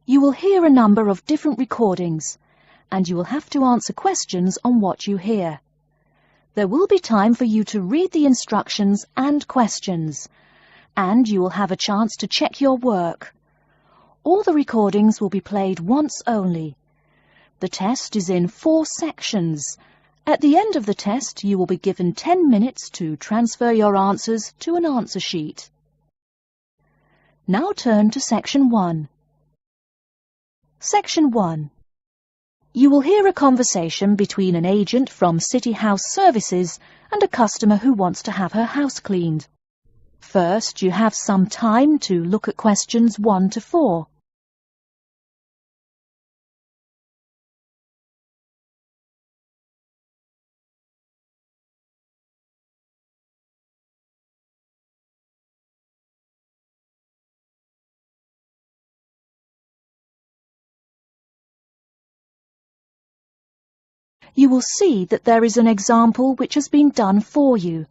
You will hear a number of different recordings, and you will have to answer questions on what you hear. There will be time for you to read the instructions and questions, and you will have a chance to check your work. All the recordings will be played once only. The test is in 4 sections. At the end of the test, you will be given 10 minutes to transfer your answers to an answer sheet. Now turn to Section 1. Section 1. You will hear a conversation between an agent from City House Services and a customer who wants to have her house cleaned. First, you have some time to look at questions 1 to 4. You will see that there is an example which has been done for you.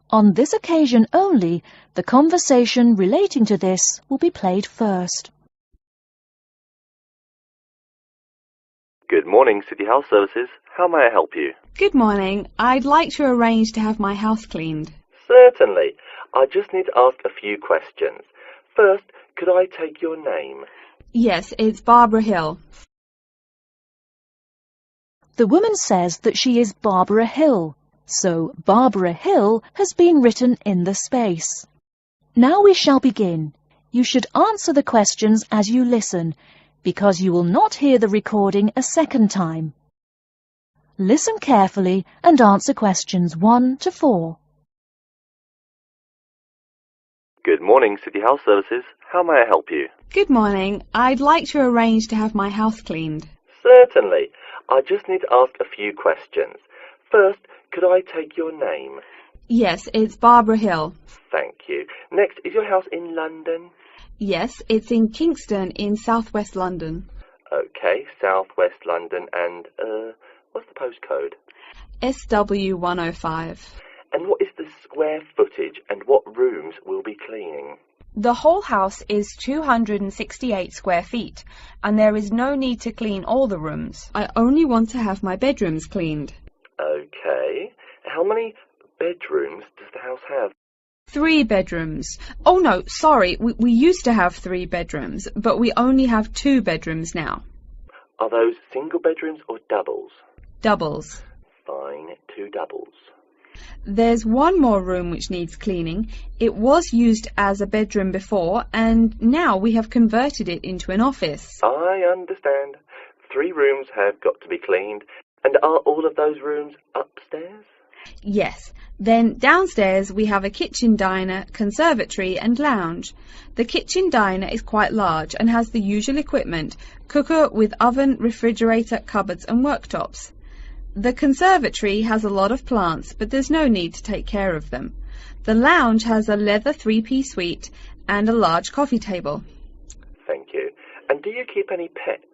On this occasion only, the conversation relating to this will be played first. Good morning, City House Services. How may I help you? Good morning. I'd like to arrange to have my house cleaned. Certainly. I just need to ask a few questions. First, could I take your name? Yes, it's Barbara Hill. The woman says that she is Barbara Hill, so Barbara Hill has been written in the space. Now we shall begin. You should answer the questions as you listen, because you will not hear the recording a second time. Listen carefully and answer questions 1 to 4. Good morning, City House Services. How may I help you? Good morning. I'd like to arrange to have my house cleaned. Certainly. I just need to ask a few questions. First, could I take your name? Yes, it's Barbara Hill. Thank you. Next, is your house in London? Yes, it's in Kingston in southwest London. Okay, southwest London, and, what's the postcode? SW105. And what is the square footage and what rooms will be cleaning? The whole house is 268 square feet, and there is no need to clean all the rooms. I only want to have my bedrooms cleaned. Okay. How many bedrooms does the house have? 3 bedrooms. Oh no, sorry, we used to have 3 bedrooms, but we only have 2 bedrooms now. Are those single bedrooms or doubles? Doubles. Fine, 2 doubles. There's one more room which needs cleaning. It was used as a bedroom before, and now we have converted it into an office. I understand. 3 rooms have got to be cleaned. And are all of those rooms upstairs? Yes. Then downstairs we have a kitchen diner, conservatory and lounge. The kitchen diner is quite large and has the usual equipment: cooker with oven, refrigerator, cupboards and worktops. The conservatory has a lot of plants, but there's no need to take care of them. The lounge has a leather 3-piece suite and a large coffee table. Thank you. And do you keep any pets?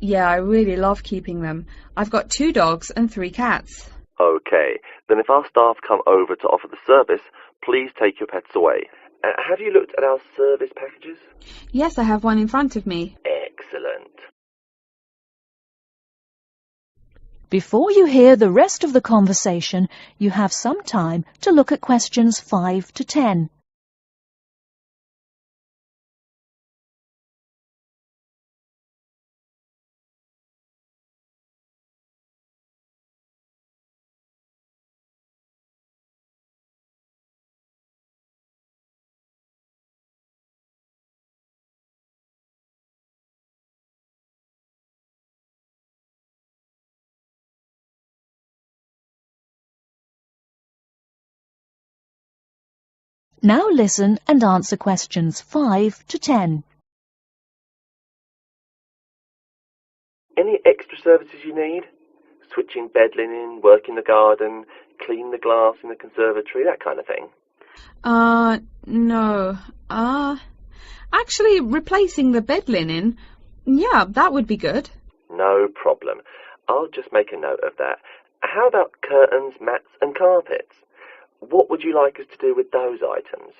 Yeah, I really love keeping them. I've got 2 dogs and 3 cats. Okay, then if our staff come over to offer the service, please take your pets away. Have you looked at our service packages? Yes, I have one in front of me. Excellent. Before you hear the rest of the conversation, you have some time to look at questions 5 to 10. Now listen and answer questions 5 to 10. Any extra services you need? Switching bed linen, work in the garden, clean the glass in the conservatory, that kind of thing? No. Actually, replacing the bed linen, yeah, that would be good. No problem. I'll just make a note of that. How about curtains, mats and carpets? What would you like us to do with those items?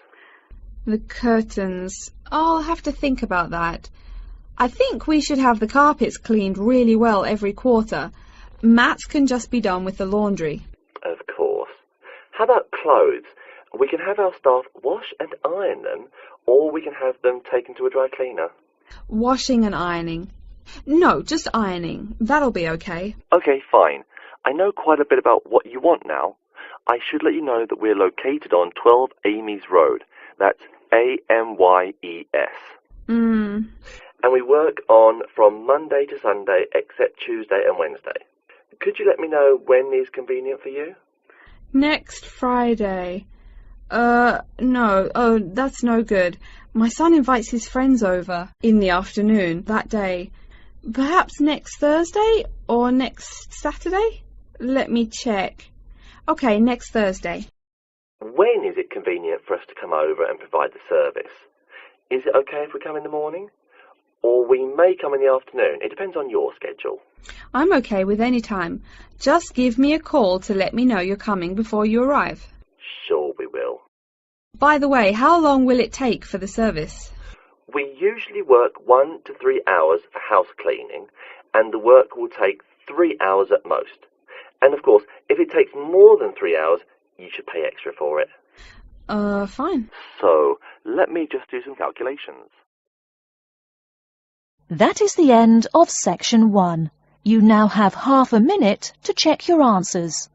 The curtains. I'll have to think about that. I think we should have the carpets cleaned really well every quarter. Mats can just be done with the laundry. Of course. How about clothes? We can have our staff wash and iron them, or we can have them taken to a dry cleaner. Washing and ironing. No, just ironing. That'll be okay. Okay, fine. I know quite a bit about what you want now. I should let you know that we're located on 12 Amy's Road. That's A-M-Y-E-S. And we work on from Monday to Sunday except Tuesday and Wednesday. Could you let me know when is convenient for you? Next Friday. No. Oh, that's no good. My son invites his friends over in the afternoon that day. Perhaps next Thursday or next Saturday? Let me check. Okay, next Thursday. When is it convenient for us to come over and provide the service? Is it okay if we come in the morning? Or we may come in the afternoon. It depends on your schedule. I'm okay with any time. Just give me a call to let me know you're coming before you arrive. Sure we will. By the way, how long will it take for the service? We usually work 1 to 3 hours for house cleaning, and the work will take 3 hours at most. And of course, if it takes more than 3 hours, you should pay extra for it. Fine. So, let me just do some calculations. That is the end of section 1. You now have half a minute to check your answers.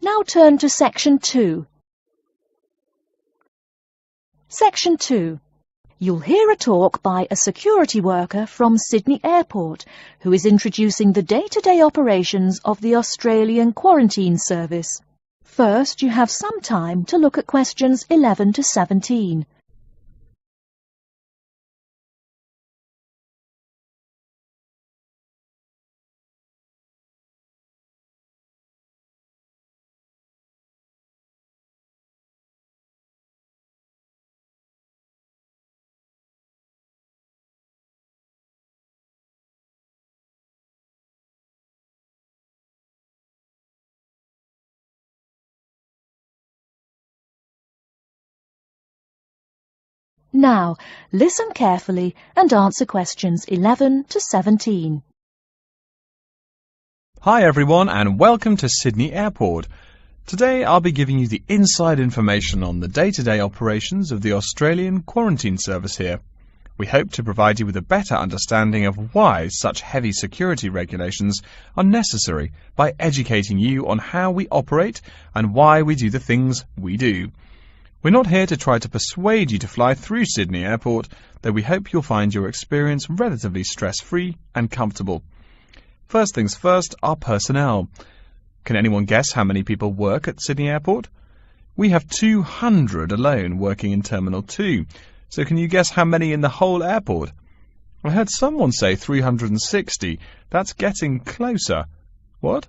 Now turn to section 2. Section 2. You'll hear a talk by a security worker from Sydney Airport who is introducing the day-to-day operations of the Australian Quarantine Service. First, you have some time to look at questions 11 to 17. Now, listen carefully and answer questions 11 to 17. Hi everyone and welcome to Sydney Airport. Today I'll be giving you the inside information on the day-to-day operations of the Australian Quarantine Service here. We hope to provide you with a better understanding of why such heavy security regulations are necessary by educating you on how we operate and why we do the things we do. We're not here to try to persuade you to fly through Sydney Airport, though we hope you'll find your experience relatively stress-free and comfortable. First things first, our personnel. Can anyone guess how many people work at Sydney Airport? We have 200 alone working in Terminal 2, so can you guess how many in the whole airport? I heard someone say 360. That's getting closer. What?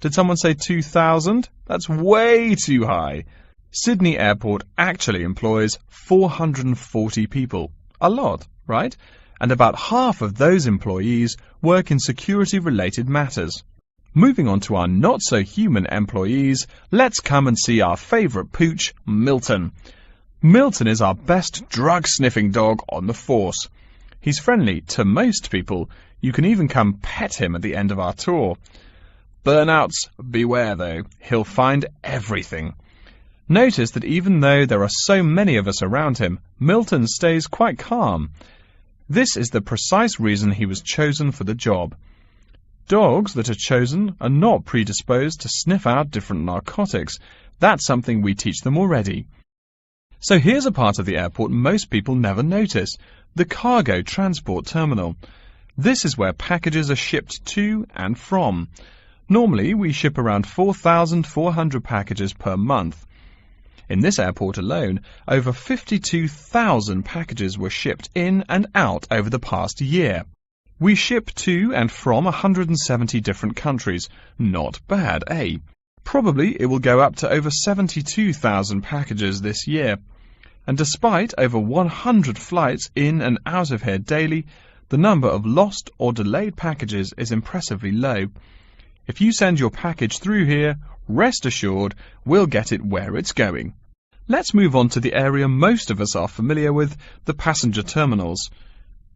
Did someone say 2,000? That's way too high. Sydney Airport actually employs 440 people. A lot, right? And about half of those employees work in security-related matters. Moving on to our not-so-human employees, let's come and see our favourite pooch, Milton. Milton is our best drug-sniffing dog on the force. He's friendly to most people. You can even come pet him at the end of our tour. Burnouts, beware though. He'll find everything. Notice that even though there are so many of us around him, Milton stays quite calm. This is the precise reason he was chosen for the job. Dogs that are chosen are not predisposed to sniff out different narcotics. That's something we teach them already. So here's a part of the airport most people never notice, the cargo transport terminal. This is where packages are shipped to and from. Normally we ship around 4,400 packages per month. In this airport alone, over 52,000 packages were shipped in and out over the past year. We ship to and from 170 different countries. Not bad, eh? Probably it will go up to over 72,000 packages this year. And despite over 100 flights in and out of here daily, the number of lost or delayed packages is impressively low. If you send your package through here, rest assured we'll get it where it's going. Let's move on to the area most of us are familiar with, the passenger terminals.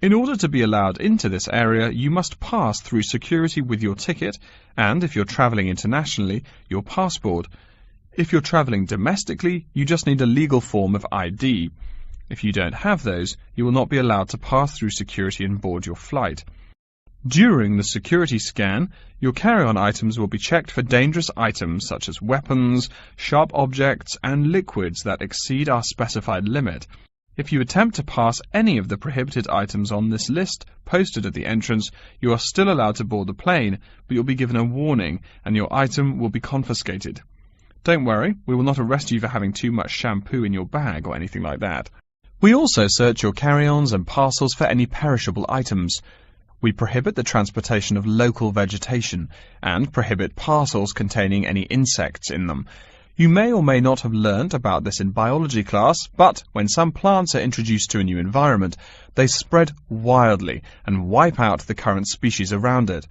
In order to be allowed into this area, you must pass through security with your ticket and, if you're travelling internationally, your passport. If you're travelling domestically, you just need a legal form of ID. If you don't have those, you will not be allowed to pass through security and board your flight. During the security scan, your carry-on items will be checked for dangerous items such as weapons, sharp objects, and liquids that exceed our specified limit. If you attempt to pass any of the prohibited items on this list posted at the entrance, you are still allowed to board the plane, but you'll be given a warning and your item will be confiscated. Don't worry, we will not arrest you for having too much shampoo in your bag or anything like that. We also search your carry-ons and parcels for any perishable items. We prohibit the transportation of local vegetation and prohibit parcels containing any insects in them. You may or may not have learnt about this in biology class, but when some plants are introduced to a new environment, they spread wildly and wipe out the current species around it.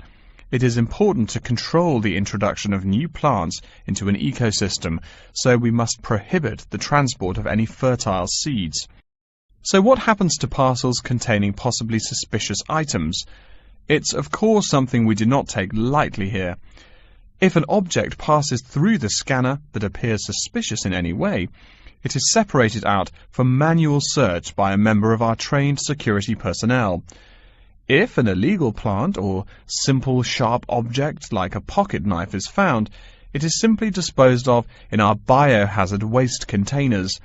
It is important to control the introduction of new plants into an ecosystem, so we must prohibit the transport of any fertile seeds. So what happens to parcels containing possibly suspicious items? It's of course something we do not take lightly here. If an object passes through the scanner that appears suspicious in any way, it is separated out for manual search by a member of our trained security personnel. If an illegal plant or simple sharp object like a pocket knife is found, it is simply disposed of in our biohazard waste containers,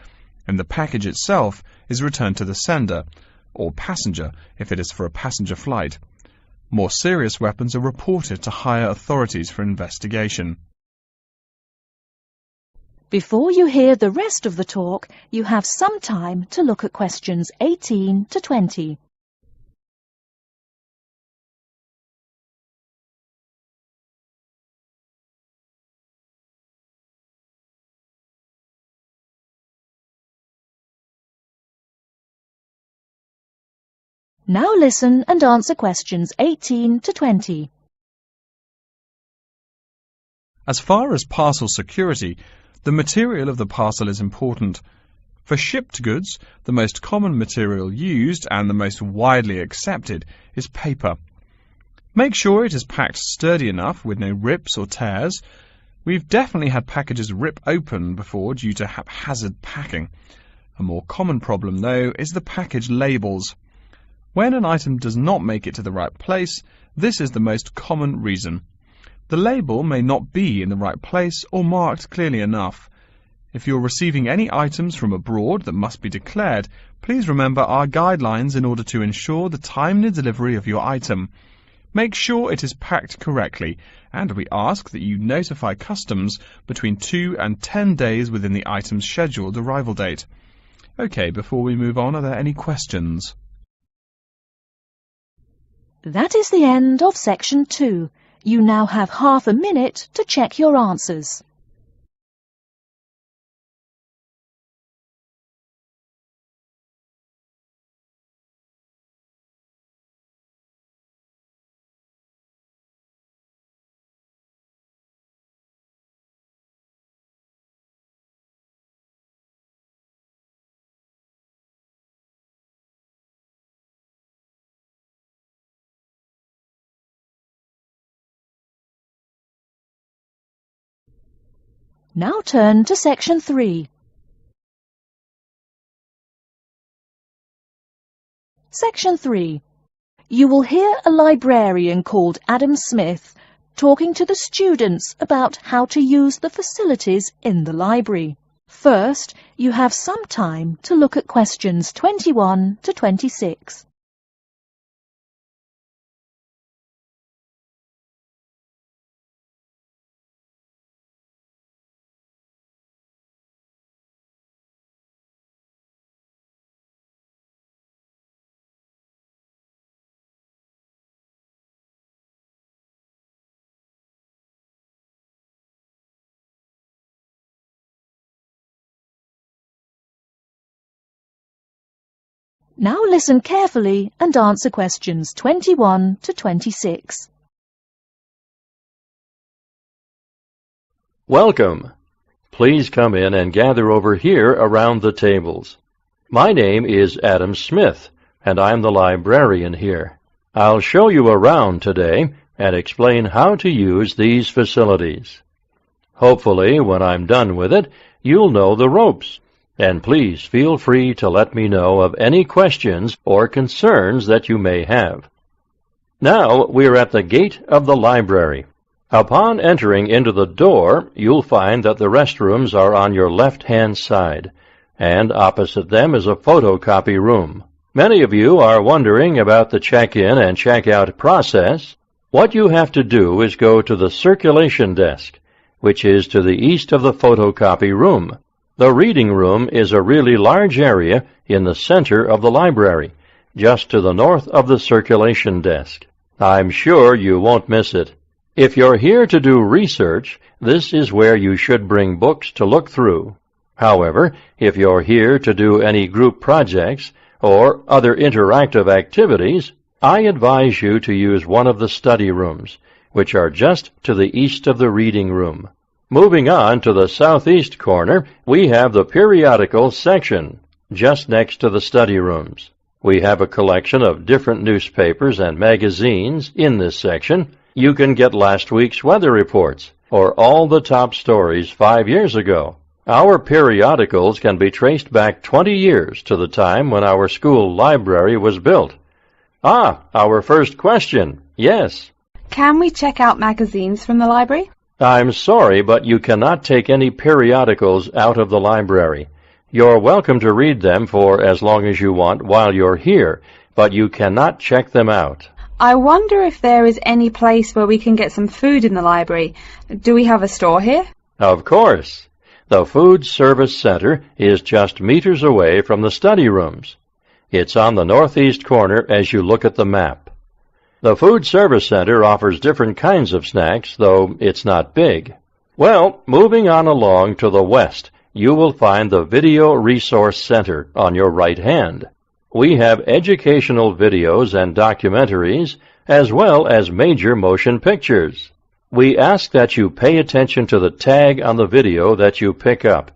and the package itself is returned to the sender, or passenger if it is for a passenger flight. More serious weapons are reported to higher authorities for investigation. Before you hear the rest of the talk, you have some time to look at questions 18 to 20. Now listen and answer questions 18 to 20. As far as parcel security, the material of the parcel is important. For shipped goods, the most common material used and the most widely accepted is paper. Make sure it is packed sturdy enough with no rips or tears. We've definitely had packages rip open before due to haphazard packing. A more common problem, though, is the package labels. When an item does not make it to the right place, this is the most common reason. The label may not be in the right place or marked clearly enough. If you're receiving any items from abroad that must be declared, please remember our guidelines in order to ensure the timely delivery of your item. Make sure it is packed correctly, and we ask that you notify customs between 2 and 10 days within the item's scheduled arrival date. OK, before we move on, are there any questions? That is the end of section 2. You now have half a minute to check your answers. Now turn to section 3. Section 3. You will hear a librarian called Adam Smith talking to the students about how to use the facilities in the library. First, you have some time to look at questions 21 to 26. Now listen carefully and answer questions 21 to 26. Welcome. Please come in and gather over here around the tables. My name is Adam Smith, and I'm the librarian here. I'll show you around today and explain how to use these facilities. Hopefully, when I'm done with it, you'll know the ropes. And please feel free to let me know of any questions or concerns that you may have. Now we're at the gate of the library. Upon entering into the door, you'll find that the restrooms are on your left-hand side, and opposite them is a photocopy room. Many of you are wondering about the check-in and check-out process. What you have to do is go to the circulation desk, which is to the east of the photocopy room. The reading room is a really large area in the center of the library, just to the north of the circulation desk. I'm sure you won't miss it. If you're here to do research, this is where you should bring books to look through. However, if you're here to do any group projects or other interactive activities, I advise you to use one of the study rooms, which are just to the east of the reading room. Moving on to the southeast corner, we have the periodicals section, just next to the study rooms. We have a collection of different newspapers and magazines in this section. You can get last week's weather reports, or all the top stories 5 years ago. Our periodicals can be traced back 20 years to the time when our school library was built. Our first question. Yes. Can we check out magazines from the library? I'm sorry, but you cannot take any periodicals out of the library. You're welcome to read them for as long as you want while you're here, but you cannot check them out. I wonder if there is any place where we can get some food in the library. Do we have a store here? Of course. The Food Service Center is just meters away from the study rooms. It's on the northeast corner as you look at the map. The Food Service Center offers different kinds of snacks, though it's not big. Well, moving on along to the west, you will find the Video Resource Center on your right hand. We have educational videos and documentaries, as well as major motion pictures. We ask that you pay attention to the tag on the video that you pick up,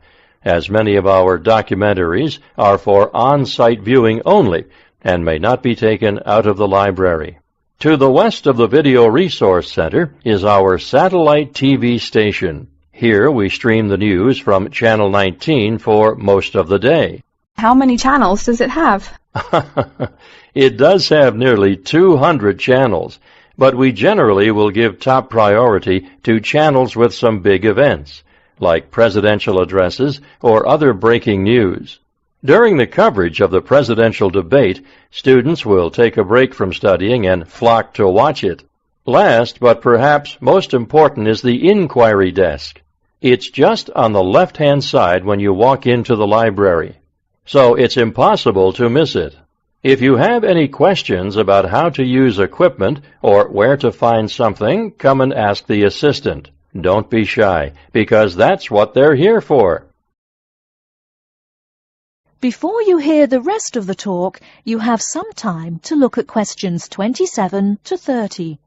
as many of our documentaries are for on-site viewing only and may not be taken out of the library. To the west of the Video Resource Center is our satellite TV station. Here we stream the news from Channel 19 for most of the day. How many channels does it have? It does have nearly 200 channels, but we generally will give top priority to channels with some big events, like presidential addresses or other breaking news. During the coverage of the presidential debate, students will take a break from studying and flock to watch it. Last, but perhaps most important, is the inquiry desk. It's just on the left-hand side when you walk into the library, so it's impossible to miss it. If you have any questions about how to use equipment or where to find something, come and ask the assistant. Don't be shy, because that's what they're here for. Before you hear the rest of the talk, you have some time to look at questions 27 to 30.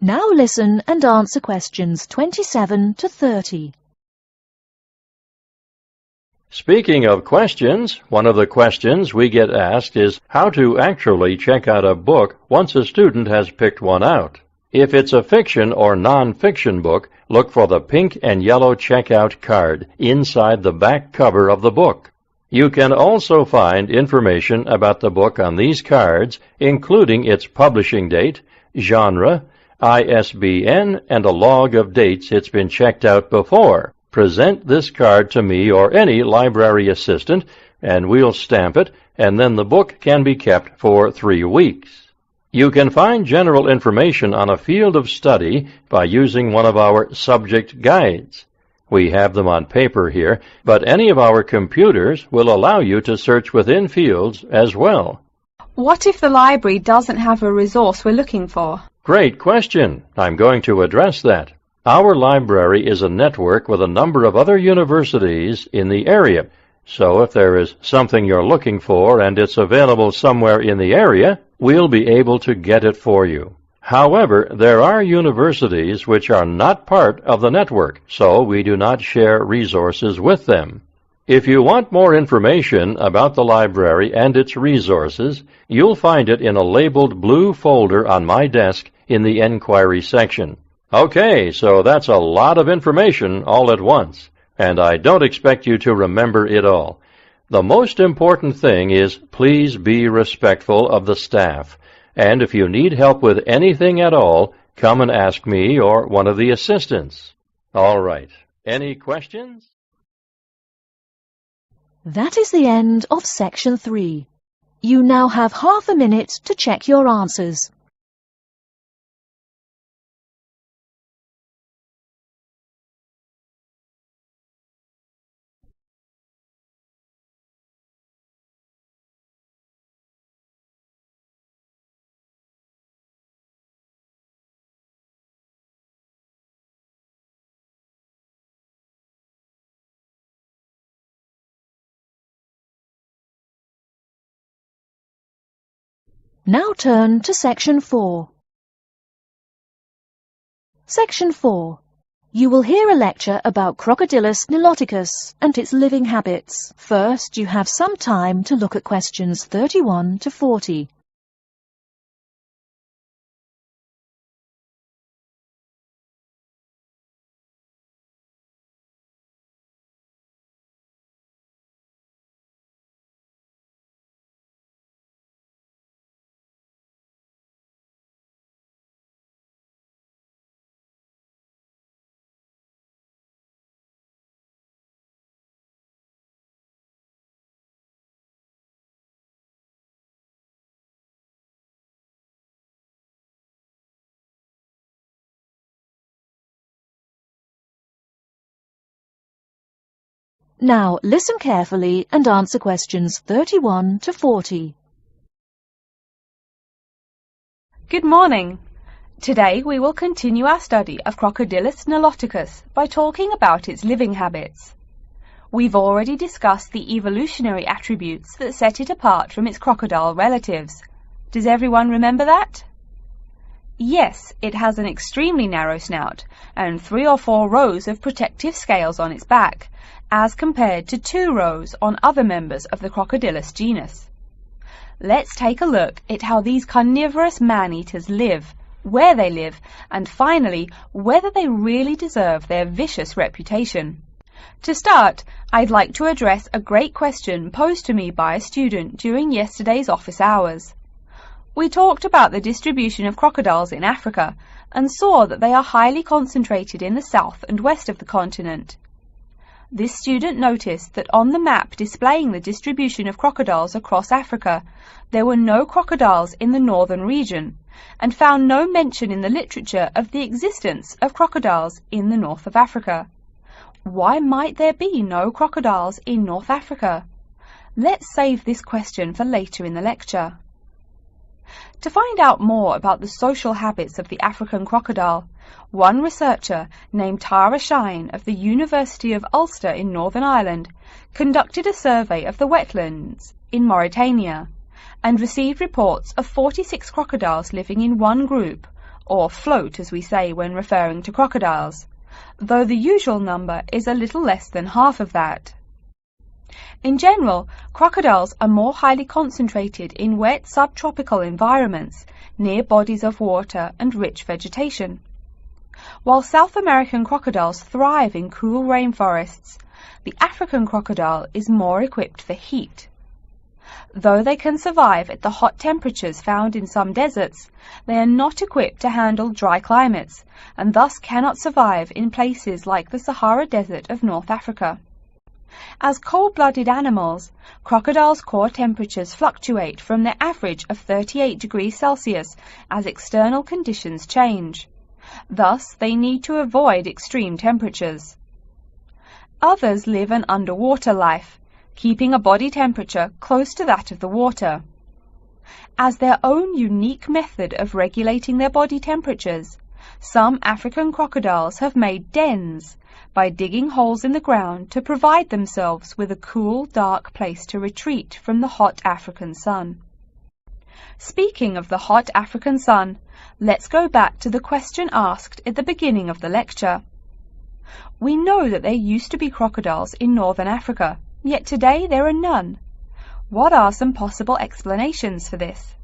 Now listen and answer questions 27 to 30. Speaking of questions, one of the questions we get asked is how to actually check out a book once a student has picked one out. If it's a fiction or non-fiction book, look for the pink and yellow checkout card inside the back cover of the book. You can also find information about the book on these cards, including its publishing date, genre, ISBN, and a log of dates it's been checked out before. Present this card to me or any library assistant, and we'll stamp it, and then the book can be kept for 3 weeks. You can find general information on a field of study by using one of our subject guides. We have them on paper here, but any of our computers will allow you to search within fields as well. What if the library doesn't have a resource we're looking for? Great question. I'm going to address that. Our library is a network with a number of other universities in the area. So if there is something you're looking for and it's available somewhere in the area, we'll be able to get it for you. However, there are universities which are not part of the network, so we do not share resources with them. If you want more information about the library and its resources, you'll find it in a labeled blue folder on my desk in the Enquiry section. Okay, so that's a lot of information all at once, and I don't expect you to remember it all. The most important thing is please be respectful of the staff, and if you need help with anything at all, come and ask me or one of the assistants. All right, any questions? That is the end of Section 3. You now have half a minute to check your answers. Now turn to Section 4. Section 4. You will hear a lecture about Crocodylus niloticus and its living habits. First, you have some time to look at questions 31 to 40. Now listen carefully and answer questions 31 to 40. Good morning. Today we will continue our study of Crocodylus niloticus by talking about its living habits. We've already discussed the evolutionary attributes that set it apart from its crocodile relatives. Does everyone remember that? Yes, it has an extremely narrow snout and 3 or 4 rows of protective scales on its back, as compared to 2 rows on other members of the Crocodylus genus. Let's take a look at how these carnivorous man-eaters live, where they live, and finally, whether they really deserve their vicious reputation. To start, I'd like to address a great question posed to me by a student during yesterday's office hours. We talked about the distribution of crocodiles in Africa and saw that they are highly concentrated in the south and west of the continent. This student noticed that on the map displaying the distribution of crocodiles across Africa, there were no crocodiles in the northern region, and found no mention in the literature of the existence of crocodiles in the north of Africa. Why might there be no crocodiles in North Africa? Let's save this question for later in the lecture. To find out more about the social habits of the African crocodile, one researcher named Tara Shine of the University of Ulster in Northern Ireland conducted a survey of the wetlands in Mauritania and received reports of 46 crocodiles living in one group, or float as we say when referring to crocodiles, though the usual number is a little less than half of that. In general, crocodiles are more highly concentrated in wet subtropical environments, near bodies of water and rich vegetation. While South American crocodiles thrive in cool rainforests, the African crocodile is more equipped for heat. Though they can survive at the hot temperatures found in some deserts, they are not equipped to handle dry climates, and thus cannot survive in places like the Sahara Desert of North Africa. As cold-blooded animals, crocodiles' core temperatures fluctuate from their average of 38 degrees Celsius as external conditions change. Thus, they need to avoid extreme temperatures. Others live an underwater life, keeping a body temperature close to that of the water. As their own unique method of regulating their body temperatures, some African crocodiles have made dens by digging holes in the ground to provide themselves with a cool, dark place to retreat from the hot African sun. Speaking of the hot African sun, let's go back to the question asked at the beginning of the lecture. We know that there used to be crocodiles in northern Africa, yet today there are none. What are some possible explanations for this?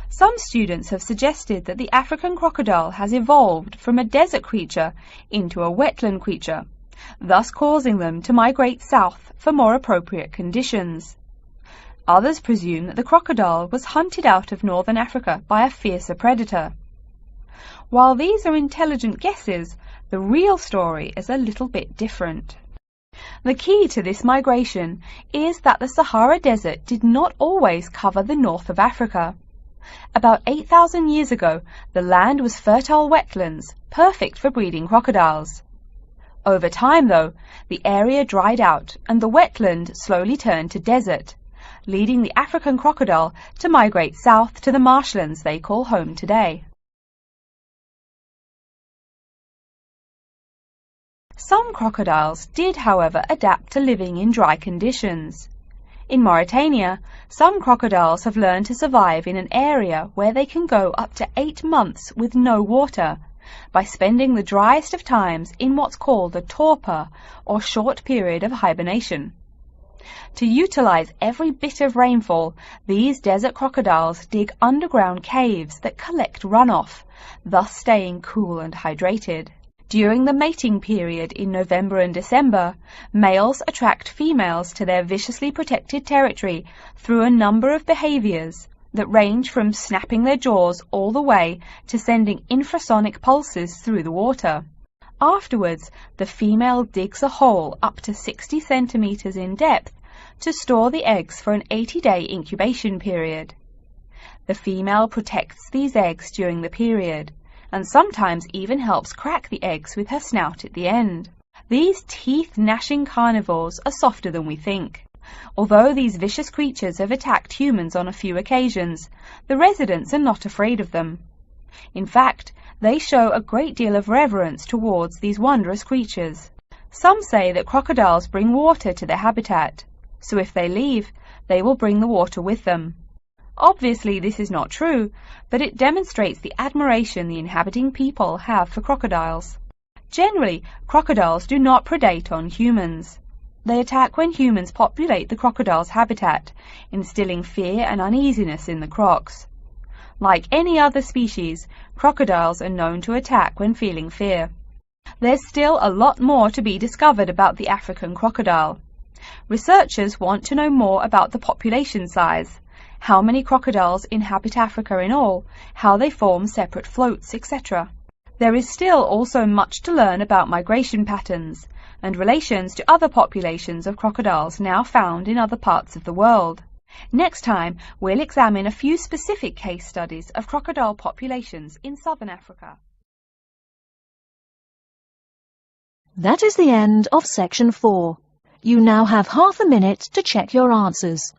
Some students have suggested that the African crocodile has evolved from a desert creature into a wetland creature, thus causing them to migrate south for more appropriate conditions. Others presume that the crocodile was hunted out of northern Africa by a fiercer predator. While these are intelligent guesses, the real story is a little bit different. The key to this migration is that the Sahara Desert did not always cover the north of Africa. About 8,000 years ago, the land was fertile wetlands, perfect for breeding crocodiles. Over time, though, the area dried out and the wetland slowly turned to desert, leading the African crocodile to migrate south to the marshlands they call home today. Some crocodiles did, however, adapt to living in dry conditions. In Mauritania, some crocodiles have learned to survive in an area where they can go up to 8 months with no water, by spending the driest of times in what's called a torpor, or short period of hibernation. To utilize every bit of rainfall, these desert crocodiles dig underground caves that collect runoff, thus staying cool and hydrated. During the mating period in November and December, males attract females to their viciously protected territory through a number of behaviors that range from snapping their jaws all the way to sending infrasonic pulses through the water. Afterwards, the female digs a hole up to 60 centimeters in depth to store the eggs for an 80-day incubation period. The female protects these eggs during the period, and sometimes even helps crack the eggs with her snout at the end. These teeth-gnashing carnivores are softer than we think. Although these vicious creatures have attacked humans on a few occasions, the residents are not afraid of them. In fact, they show a great deal of reverence towards these wondrous creatures. Some say that crocodiles bring water to their habitat, so if they leave, they will bring the water with them. Obviously, this is not true, but it demonstrates the admiration the inhabiting people have for crocodiles. Generally, crocodiles do not predate on humans. They attack when humans populate the crocodile's habitat, instilling fear and uneasiness in the crocs. Like any other species, crocodiles are known to attack when feeling fear. There's still a lot more to be discovered about the African crocodile. Researchers want to know more about the population size, how many crocodiles inhabit Africa in all, how they form separate floats, etc. There is still also much to learn about migration patterns and relations to other populations of crocodiles now found in other parts of the world. Next time, we'll examine a few specific case studies of crocodile populations in southern Africa. That is the end of section 4. You now have half a minute to check your answers.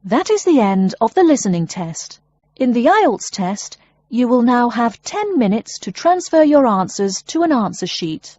That is the end of the listening test. In the Ielts test, you will now have 10 minutes to transfer your answers to an answer sheet.